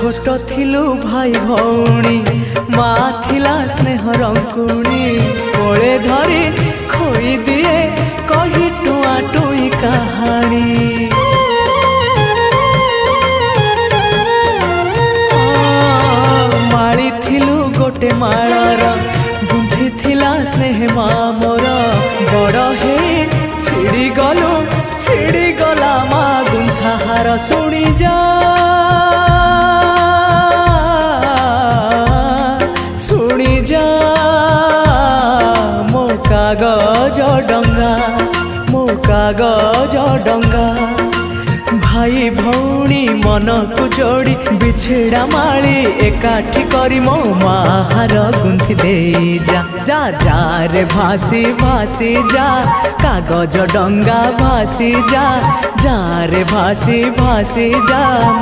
छोट थिलु भाई भौणी माँ थिला स्नेह रंकुणी कोले धरी खोई दिए कही टुआ टुई कहानी। माली थिलु गोटे मालार गुंथी थिला स्नेह माँ मोर बड़ हे छिड़ी गला माँ गुंथा हार शुणी जा मो कागज डंगा भाई भौणी मन को जोड़ी बिछेड़ा माली एकाठी करी मो माहार गुंथी दे जा जा जा रे भासी भासी जा कागज डंगा भासी जा जा रे भासी भासी जा।